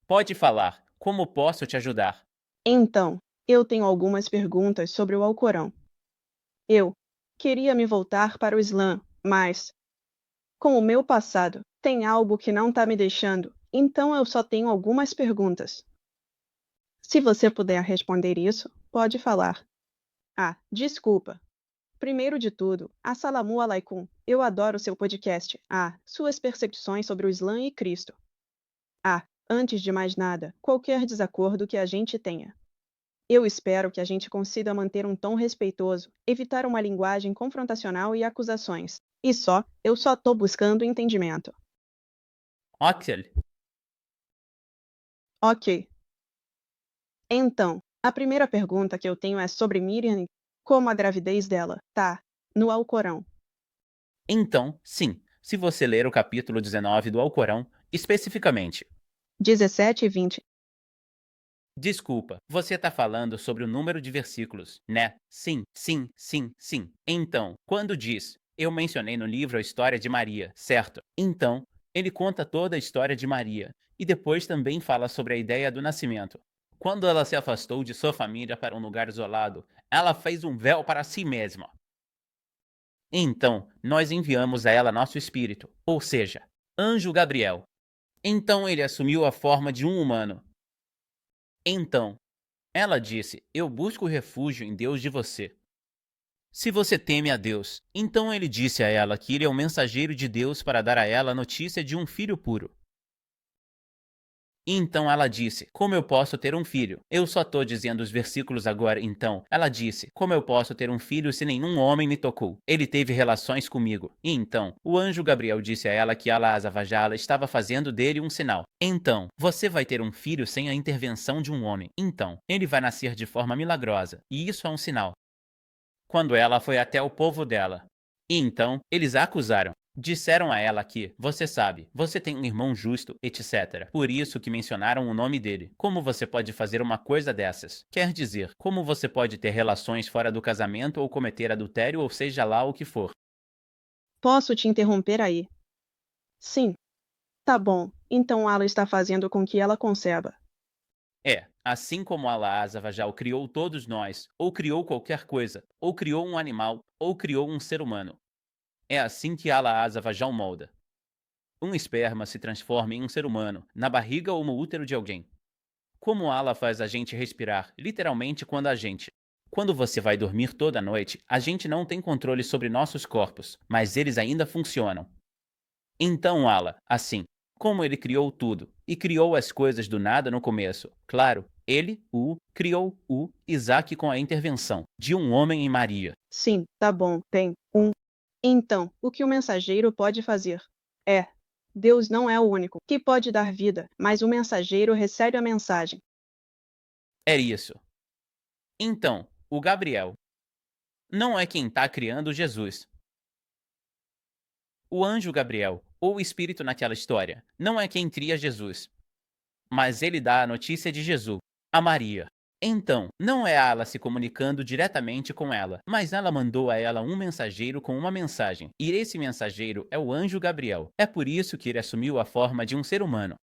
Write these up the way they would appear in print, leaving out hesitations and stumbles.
Pode falar. Como posso te ajudar? Então, eu tenho algumas perguntas sobre o Alcorão. Eu queria me voltar para o Islã, mas, com o meu passado, tem algo que não está me deixando, então eu só tenho algumas perguntas. Se você puder responder isso, pode falar. Ah, desculpa. Primeiro de tudo, Assalamu alaikum. Eu adoro seu podcast. Ah, suas percepções sobre o Islã e Cristo. Ah, antes de mais nada, qualquer desacordo que a gente tenha. Eu espero que a gente consiga manter um tom respeitoso, evitar uma linguagem confrontacional e acusações. Eu só tô buscando entendimento. Ok. Ok. Então, a primeira pergunta que eu tenho é sobre Miriam, como a gravidez dela, tá, no Alcorão. Então, sim, se você ler o capítulo 19 do Alcorão, especificamente. 17 e 20. Desculpa, você está falando sobre o número de versículos, né? Sim, sim, sim, sim. Então, quando diz, eu mencionei no livro a história de Maria, certo? Então, ele conta toda a história de Maria e depois também fala sobre a ideia do nascimento. Quando ela se afastou de sua família para um lugar isolado, ela fez um véu para si mesma. Então, nós enviamos a ela nosso espírito, ou seja, anjo Gabriel. Então ele assumiu a forma de um humano. Então, ela disse: Eu busco refúgio em Deus de você. Se você teme a Deus, então ele disse a ela que ele é o mensageiro de Deus para dar a ela a notícia de um filho puro. Então ela disse: Como eu posso ter um filho? Eu só estou dizendo os versículos agora. Então ela disse: Como eu posso ter um filho se nenhum homem me tocou? Ele teve relações comigo. E então o anjo Gabriel disse a ela que Allah Azza wa Jalla estava fazendo dele um sinal. Então você vai ter um filho sem a intervenção de um homem. Então ele vai nascer de forma milagrosa. E isso é um sinal. Quando ela foi até o povo dela. E então eles a acusaram. Disseram a ela que, você sabe, você tem um irmão justo, etc. Por isso que mencionaram o nome dele. Como você pode fazer uma coisa dessas? Quer dizer, como você pode ter relações fora do casamento ou cometer adultério ou seja lá o que for. Posso te interromper aí? Sim, tá bom. Então ela está fazendo com que ela conceba. É, assim como Allah Azza wa Jal criou todos nós, ou criou qualquer coisa, ou criou um animal, ou criou um ser humano. É assim que Allah Azza wa Jal molda. Um esperma se transforma em um ser humano, na barriga ou no útero de alguém. Como Allah faz a gente respirar, literalmente quando você vai dormir toda noite, a gente não tem controle sobre nossos corpos, mas eles ainda funcionam. Então Allah, assim, como ele criou tudo, e criou as coisas do nada no começo, claro, ele, criou o Isaac com a intervenção de um homem em Maria. Sim, tá bom, tem um. Então, o que o mensageiro pode fazer? É, Deus não é o único que pode dar vida, mas o mensageiro recebe a mensagem. É isso. Então, o Gabriel não é quem está criando Jesus. O anjo Gabriel, ou o espírito naquela história, não é quem cria Jesus, mas ele dá a notícia de Jesus a Maria. Então, não é Allah se comunicando diretamente com ela, mas ela mandou a ela um mensageiro com uma mensagem, e esse mensageiro é o anjo Gabriel. É por isso que ele assumiu a forma de um ser humano.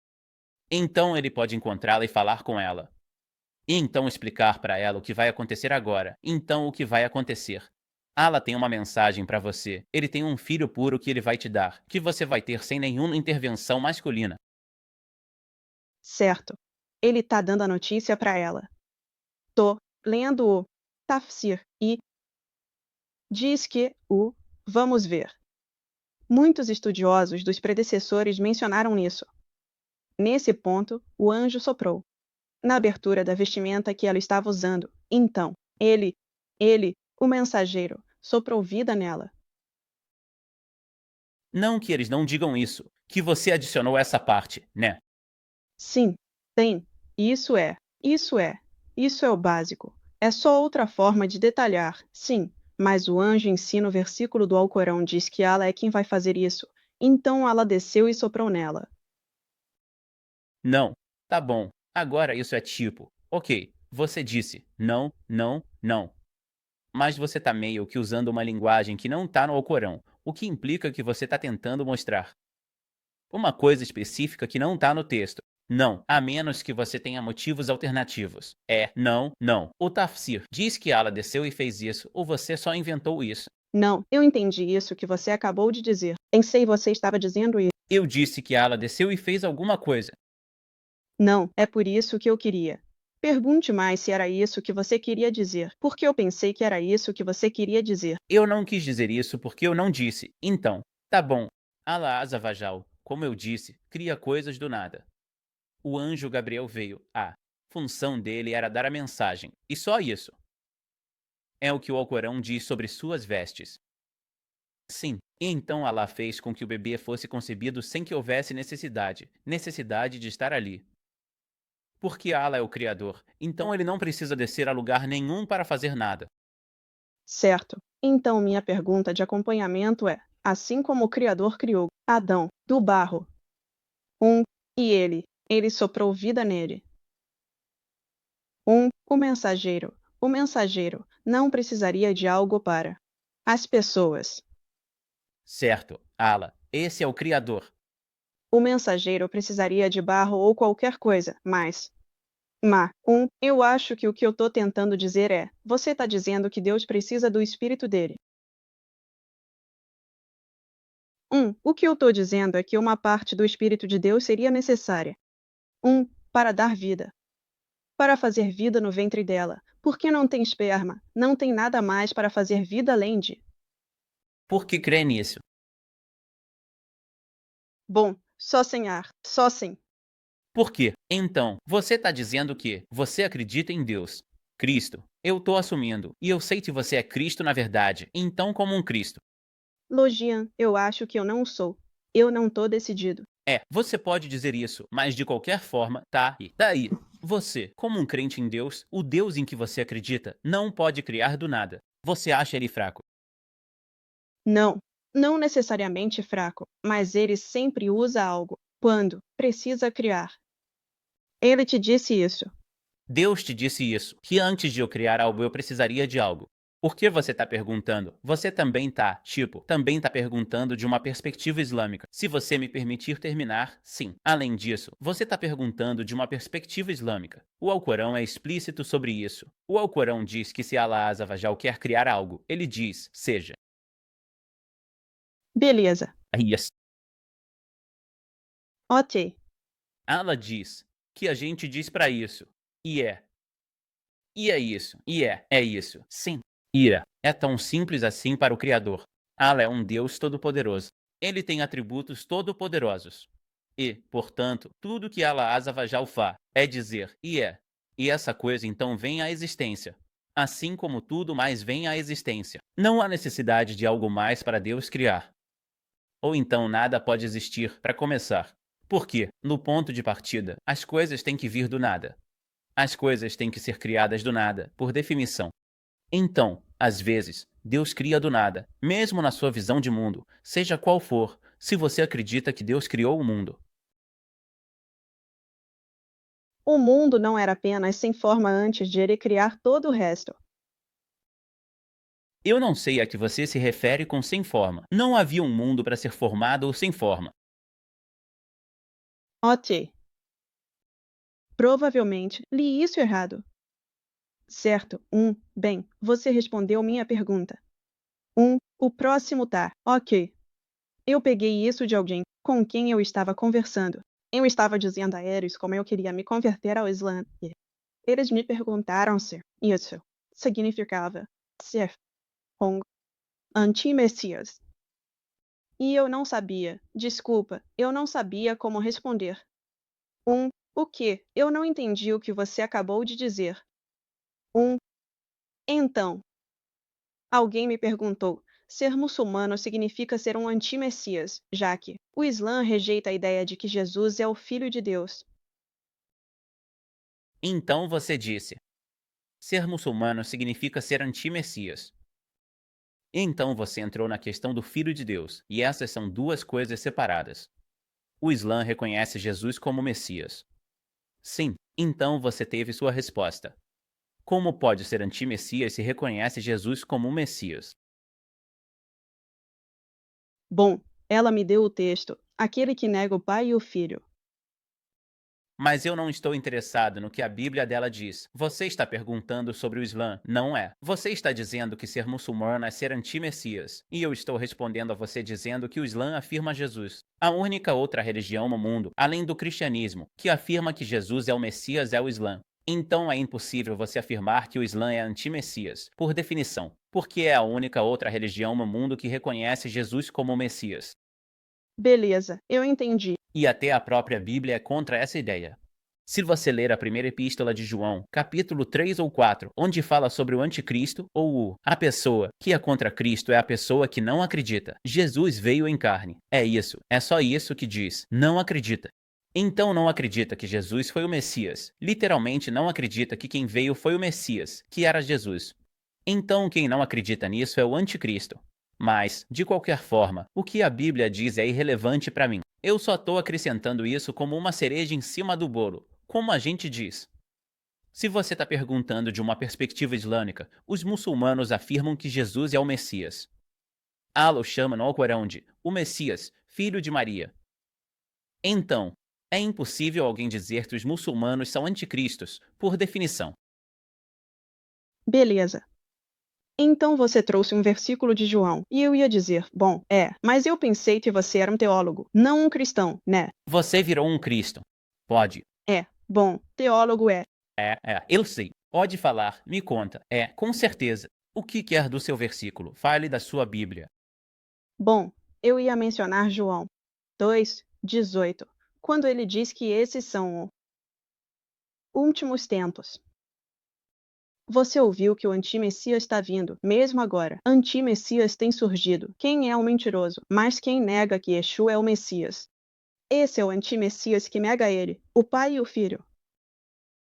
Então ele pode encontrá-la e falar com ela. E então explicar para ela o que vai acontecer agora. Então o que vai acontecer? Allah tem uma mensagem para você. Ele tem um filho puro que ele vai te dar, que você vai ter sem nenhuma intervenção masculina. Certo. Ele tá dando a notícia para ela. Tô lendo o Tafsir e diz que o vamos ver. Muitos estudiosos dos predecessores mencionaram nisso. Nesse ponto, o anjo soprou, na abertura da vestimenta que ela estava usando. Então, ele, o mensageiro, soprou vida nela. Não que eles não digam isso, que você adicionou essa parte, né? Sim, tem. Isso é, isso é, isso é o básico. É só outra forma de detalhar, sim, mas o anjo em si no versículo do Alcorão diz que Allah é quem vai fazer isso. Então Allah desceu e soprou nela. Não. Tá bom. Agora isso é tipo, ok, você disse não, não, não. Mas você tá meio que usando uma linguagem que não tá no Alcorão, o que implica que você tá tentando mostrar uma coisa específica que não tá no texto. Não, a menos que você tenha motivos alternativos. É, não, não. O tafsir diz que Allah desceu e fez isso, ou você só inventou isso. Não, eu entendi isso que você acabou de dizer. Pensei você estava dizendo isso. Eu disse que Allah desceu e fez alguma coisa. Não, é por isso que eu queria. Pergunte mais se era isso que você queria dizer, porque eu pensei que era isso que você queria dizer. Eu não quis dizer isso porque eu não disse. Então, tá bom. Allah Azavajal, como eu disse, cria coisas do nada. O anjo Gabriel veio. A função dele era dar a mensagem. E só isso. É o que o Alcorão diz sobre suas vestes. Sim, e então Allah fez com que o bebê fosse concebido sem que houvesse necessidade de estar ali. Porque Allah é o Criador, então ele não precisa descer a lugar nenhum para fazer nada. Certo. Então minha pergunta de acompanhamento é: assim como o Criador criou Adão do barro, e ele soprou vida nele. O mensageiro não precisaria de algo para as pessoas. Certo, Allah, esse é o Criador. O mensageiro precisaria de barro ou qualquer coisa, mas eu acho que o que eu tô tentando dizer é, você tá dizendo que Deus precisa do espírito dele. O que eu tô dizendo é que uma parte do espírito de Deus seria necessária. Para dar vida. Para fazer vida no ventre dela. Porque não tem esperma, não tem nada mais para fazer vida além de. Por que crê nisso? Bom, só sem ar, só sem. Por quê? Então, você está dizendo que você acredita em Deus, Cristo. Eu estou assumindo, e eu sei que você é Cristo na verdade, então como um Cristo. Logian, eu acho que eu não sou. Eu não tô decidido. Você pode dizer isso, mas de qualquer forma, tá e daí. Você, como um crente em Deus, o Deus em que você acredita, não pode criar do nada. Você acha ele fraco. Não, não necessariamente fraco, mas ele sempre usa algo, quando precisa criar. Ele te disse isso. Deus te disse isso, que antes de eu criar algo eu precisaria de algo. Por que você está perguntando? Você também tá perguntando de uma perspectiva islâmica. Se você me permitir terminar, sim. Além disso, você está perguntando de uma perspectiva islâmica. O Alcorão é explícito sobre isso. O Alcorão diz que se Allah Azawajal quer criar algo, ele diz, seja. Beleza. Yes. Ok. Allah diz que a gente diz para isso. E é. E é isso. É isso. Sim. Ira. É tão simples assim para o Criador. Allah é um Deus todo-poderoso. Ele tem atributos todo-poderosos. E, portanto, tudo que Allah Azawajal faz é dizer e é. E essa coisa então vem à existência. Assim como tudo mais vem à existência. Não há necessidade de algo mais para Deus criar. Ou então nada pode existir para começar. Porque, no ponto de partida, as coisas têm que vir do nada. As coisas têm que ser criadas do nada, por definição. Então, às vezes, Deus cria do nada, mesmo na sua visão de mundo, seja qual for, se você acredita que Deus criou o mundo. O mundo não era apenas sem forma antes de ele criar todo o resto. Eu não sei a que você se refere com sem forma. Não havia um mundo para ser formado ou sem forma. Ok. Provavelmente li isso errado. Certo. Bem, você respondeu minha pergunta. O próximo tá. Ok. Eu peguei isso de alguém com quem eu estava conversando. Eu estava dizendo a eles como eu queria me converter ao Islã. E eles me perguntaram se isso significava ser um anti-messias. E eu não sabia. Desculpa, eu não sabia como responder. O quê? Eu não entendi o que você acabou de dizer. Um, então. Alguém me perguntou: ser muçulmano significa ser um anti-messias, já que o Islã rejeita a ideia de que Jesus é o Filho de Deus. Então você disse: ser muçulmano significa ser anti-messias. Então você entrou na questão do Filho de Deus, e essas são duas coisas separadas. O Islã reconhece Jesus como Messias. Sim, então você teve sua resposta. Como pode ser anti-Messias se reconhece Jesus como um Messias? Bom, ela me deu o texto, aquele que nega o pai e o filho. Mas eu não estou interessado no que a Bíblia dela diz. Você está perguntando sobre o Islã, não é? Você está dizendo que ser muçulmano é ser anti-Messias. E eu estou respondendo a você dizendo que o Islã afirma Jesus. A única outra religião no mundo, além do cristianismo, que afirma que Jesus é o Messias é o Islã. Então é impossível você afirmar que o Islã é anti-Messias, por definição, porque é a única outra religião no mundo que reconhece Jesus como o Messias. Beleza, eu entendi. E até a própria Bíblia é contra essa ideia. Se você ler a primeira epístola de João, capítulo 3 ou 4, onde fala sobre o anticristo, ou a pessoa que é contra Cristo é a pessoa que não acredita. Jesus veio em carne. É isso, é só isso que diz. Não acredita. Então não acredita que Jesus foi o Messias. Literalmente não acredita que quem veio foi o Messias, que era Jesus. Então quem não acredita nisso é o anticristo. Mas, de qualquer forma, o que a Bíblia diz é irrelevante para mim. Eu só estou acrescentando isso como uma cereja em cima do bolo, como a gente diz. Se você está perguntando de uma perspectiva islâmica, os muçulmanos afirmam que Jesus é o Messias. Allah o chama no Alcorão de o Messias, filho de Maria. Então, é impossível alguém dizer que os muçulmanos são anticristos, por definição. Beleza. Então você trouxe um versículo de João, e eu ia dizer, bom, mas eu pensei que você era um teólogo, não um cristão, né? Você virou um Cristo. Pode. Bom, teólogo é. Eu sei. Pode falar, me conta. Com certeza. O que quer do seu versículo? Fale da sua Bíblia. Bom, eu ia mencionar João 2:18, quando ele diz que esses são os últimos tempos. Você ouviu que o anti-Messias está vindo, mesmo agora. Anti-Messias tem surgido. Quem é o mentiroso? Mas quem nega que Yeshua é o Messias? Esse é o anti-Messias que nega ele, o pai e o filho.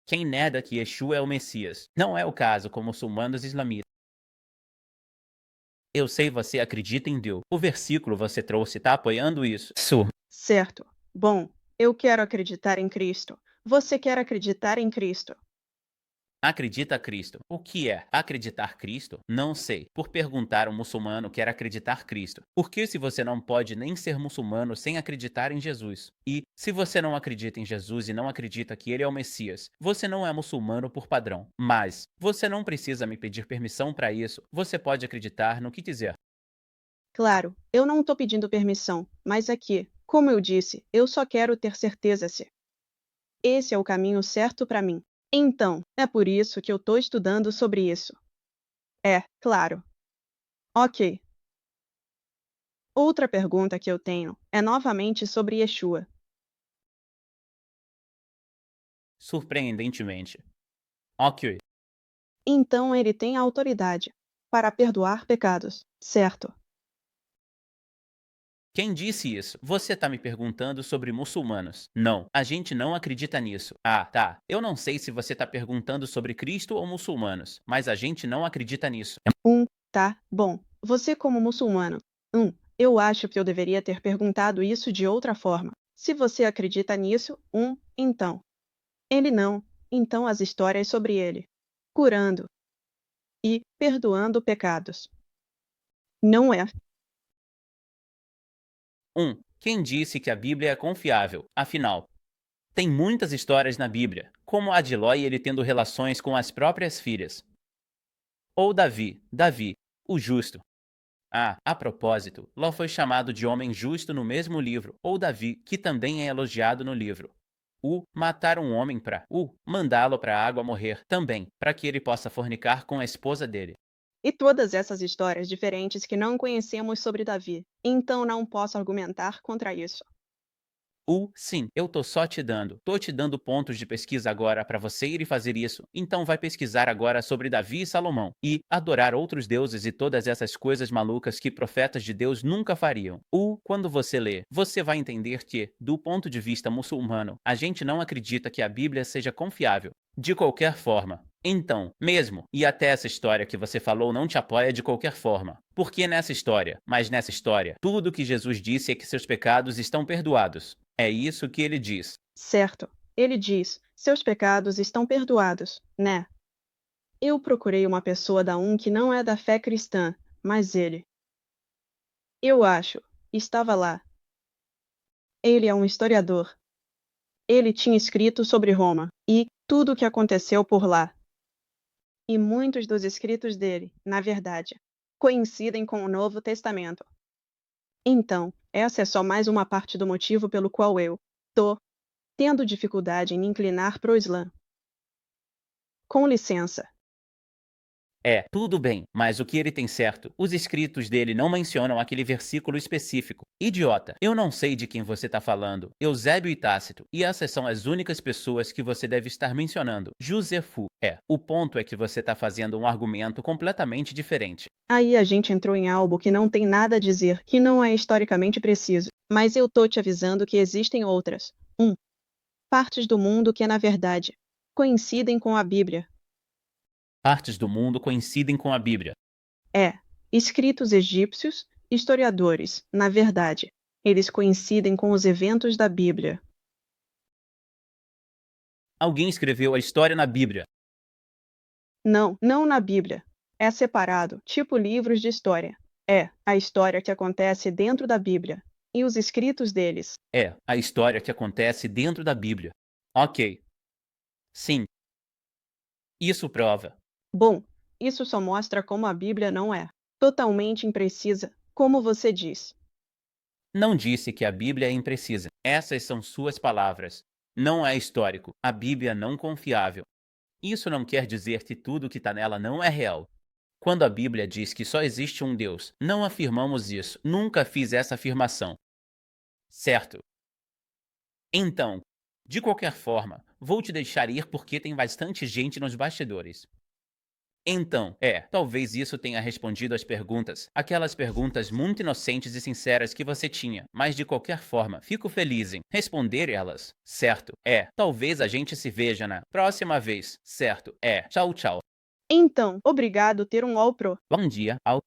Quem nega que Yeshua é o Messias? Não é o caso com muçulmanos islamistas. Eu sei você acredita em Deus. O versículo você trouxe está apoiando isso. Certo. Bom, eu quero acreditar em Cristo. Você quer acreditar em Cristo? Acredita Cristo. O que é acreditar Cristo? Não sei. Por perguntar um muçulmano quer acreditar Cristo. Porque se você não pode nem ser muçulmano sem acreditar em Jesus? E se você não acredita em Jesus e não acredita que ele é o Messias, você não é muçulmano por padrão. Mas você não precisa me pedir permissão para isso. Você pode acreditar no que quiser. Claro, eu não estou pedindo permissão, mas aqui, como eu disse, eu só quero ter certeza se esse é o caminho certo para mim. Então, é por isso que eu estou estudando sobre isso. Claro. Ok. Outra pergunta que eu tenho é novamente sobre Yeshua. Surpreendentemente. Ok. Então ele tem autoridade para perdoar pecados, certo? Quem disse isso? Você tá me perguntando sobre muçulmanos. Não, a gente não acredita nisso. Ah, tá. Eu não sei se você tá perguntando sobre Cristo ou muçulmanos, mas a gente não acredita nisso. Tá, bom. Você como muçulmano. Eu acho que eu deveria ter perguntado isso de outra forma. Se você acredita nisso, então. Ele não. Então as histórias sobre ele. Curando e perdoando pecados. Não é. Quem disse que a Bíblia é confiável? Afinal, tem muitas histórias na Bíblia, como a de Ló e ele tendo relações com as próprias filhas. Ou Davi, o justo. A propósito, Ló foi chamado de homem justo no mesmo livro, ou Davi, que também é elogiado no livro. Matar um homem para mandá-lo para a água morrer também, para que ele possa fornicar com a esposa dele. E todas essas histórias diferentes que não conhecemos sobre Davi. Então não posso argumentar contra isso. Sim, eu tô te dando pontos de pesquisa agora para você ir e fazer isso. Então vai pesquisar agora sobre Davi e Salomão e adorar outros deuses e todas essas coisas malucas que profetas de Deus nunca fariam. Quando você lê, você vai entender que, do ponto de vista muçulmano, a gente não acredita que a Bíblia seja confiável. De qualquer forma. Então, mesmo, e até essa história que você falou não te apoia de qualquer forma. Porque nessa história, tudo que Jesus disse é que seus pecados estão perdoados. É isso que ele diz. Certo. Ele diz: seus pecados estão perdoados, né? Eu procurei uma pessoa da que não é da fé cristã, mas ele, eu acho, estava lá. Ele é um historiador. Ele tinha escrito sobre Roma e tudo o que aconteceu por lá. E muitos dos escritos dele, na verdade, coincidem com o Novo Testamento. Então, essa é só mais uma parte do motivo pelo qual eu tô tendo dificuldade em me inclinar pro Islã. Com licença. Tudo bem, mas o que ele tem certo? Os escritos dele não mencionam aquele versículo específico. Idiota, eu não sei de quem você está falando. Eusébio e Tácito, e essas são as únicas pessoas que você deve estar mencionando. Josefu, o ponto é que você está fazendo um argumento completamente diferente. Aí a gente entrou em algo que não tem nada a dizer, que não é historicamente preciso. Mas eu tô te avisando que existem outras. Partes do mundo que, na verdade, coincidem com a Bíblia. Partes do mundo coincidem com a Bíblia. Escritos egípcios, historiadores, na verdade, eles coincidem com os eventos da Bíblia. Alguém escreveu a história na Bíblia. Não, não na Bíblia. É separado, tipo livros de história. É a história que acontece dentro da Bíblia. E os escritos deles. É a história que acontece dentro da Bíblia. Ok. Sim. Isso prova. Bom, isso só mostra como a Bíblia não é totalmente imprecisa, como você diz. Não disse que a Bíblia é imprecisa. Essas são suas palavras. Não é histórico. A Bíblia não confiável. Isso não quer dizer que tudo que está nela não é real. Quando a Bíblia diz que só existe um Deus, não afirmamos isso. Nunca fiz essa afirmação. Certo? Então, de qualquer forma, vou te deixar ir porque tem bastante gente nos bastidores. Então, talvez isso tenha respondido às perguntas, aquelas perguntas muito inocentes e sinceras que você tinha, mas de qualquer forma, fico feliz em responder elas, certo? Talvez a gente se veja na próxima vez, certo? Tchau, tchau. Então, obrigado ter um All Pro. Bom dia, ao